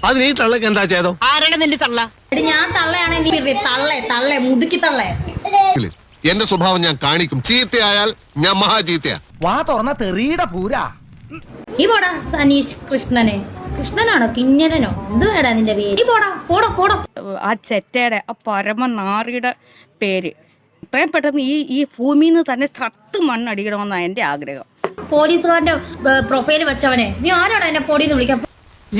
അതിന് ഈ തള്ളക്ക് എന്താ ചെയ്തോ? ആരാണ് നിന്റെ തള്ള? ഞാൻ തള്ളയാണെങ്കിൽ തള്ളേ മുതുക്കി തള്ളേ. എന്റെ സ്വഭാവം ഞാൻ കാണിക്കും. ചീത്തയായാൽ ഞാൻ മഹാചീത്തയാ. വാ തുറന്ന തെറിയുടെ പൂരാ. ഈ പോടാ സനീഷ് കൃഷ്ണനാണോ കിഞ്ഞരനോ എന്ത് വേടാ നിന്റെ പേര്? പോടാ ആ ചെറ്റയുടെ ആ പരമനാറിയുടെ പേര് ഇത്രയും പെട്ടെന്ന് ഈ ഭൂമിയിൽ നിന്ന് തന്നെ സത്ത് മണ്ണടിക്കണമെന്നാണ് എന്റെ ആഗ്രഹം. പോലീസുകാരന്റെ പ്രൊഫൈൽ വെച്ചവനെ നീ ആരാടാ എന്നെ പൊടിന്ന് വിളിക്കാൻ?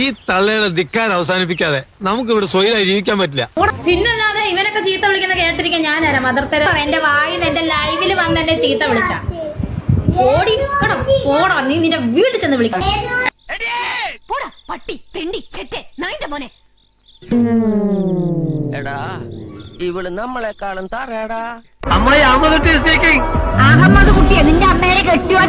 ഈ തള്ളയുടെ ധിക്കാർ അവസാനിപ്പിക്കാതെ നമുക്ക് ഇവിടെ സ്വൈരായി ജീവിക്കാൻ പറ്റില്ല. പിന്നല്ലാതെ ഇവനൊക്കെ ചീത്ത വിളിക്കുന്ന കേട്ടിരിക്കാൻ ഞാനാരാ മദർത്തര? എന്റെ വായിന്ന് എന്റെ ലൈവില് വന്ന് എന്നെ ചീത്ത വിളിച്ച പോടാ നീ നിന്റെ വീട്ടിൽ ചെന്ന് വിളിക്കാം. പട്ടി തെണ്ടി ചെറ്റെ നായിന്റെ മോനെ. എടാ ഇവള് നമ്മളെക്കാളും തറയടാ. അഹമ്മദ് കുട്ടിയെ നിന്റെ അമ്മേനെ കെട്ടിയോ?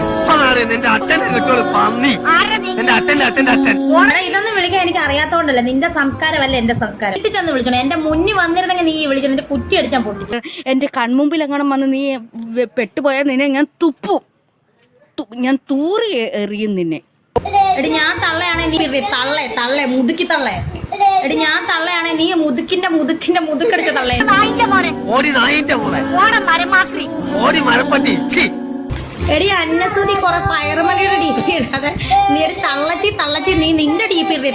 ഇതൊന്നും വിളിക്കാൻ എനിക്ക് അറിയാത്തോണ്ടല്ല, നിന്റെ സംസ്കാരമല്ല എന്റെ സംസ്കാരം. വീട്ടിൽ ചെന്ന് വിളിച്ചോ. എന്റെ മുന്നിൽ വന്നിരുന്നെങ്കിൽ നീ വിളിച്ചു എന്റെ കുറ്റി അടിച്ചാൻ പൊട്ടിച്ചു. എന്റെ കൺമുമ്പിൽ എങ്ങനെ വന്ന് നീ പെട്ടുപോയാൽ നിന്നെ ഞാൻ തുപ്പും. ഞാൻ തൂറി എറിയും നിന്നെ. എടി ഞാൻ തള്ളയാണെങ്കിൽ തള്ളേ മുതുക്കി തള്ളേ. എടി ഞാൻ തള്ളയാണെങ്കിൽ നീ മുതുക്കടിച്ച തള്ളേ. എടി അന്നസുതി കൊറേ പയറുമലയുടെ ഡീപ്പി ഇടാതെ നീ ഒരു തള്ളച്ചി നീ നിന്റെ ഡീപ്പി ഇടേ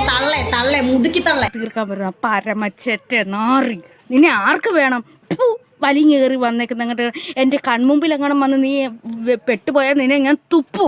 തള്ളേ മുതുക്കി തള്ളേ. തീർക്കാൻ പറ്റുന്ന പരമച്ചെറ്റ നാറി നിന്നെ ആർക്ക് വേണം? വലിഞ്ഞേറി വന്നേക്കുന്ന അങ്ങോട്ട് എന്റെ കൺമുമ്പിൽ എങ്ങനെ വന്ന് നീ പെട്ടുപോയാൽ നിന്നെ ഞാൻ തുപ്പും.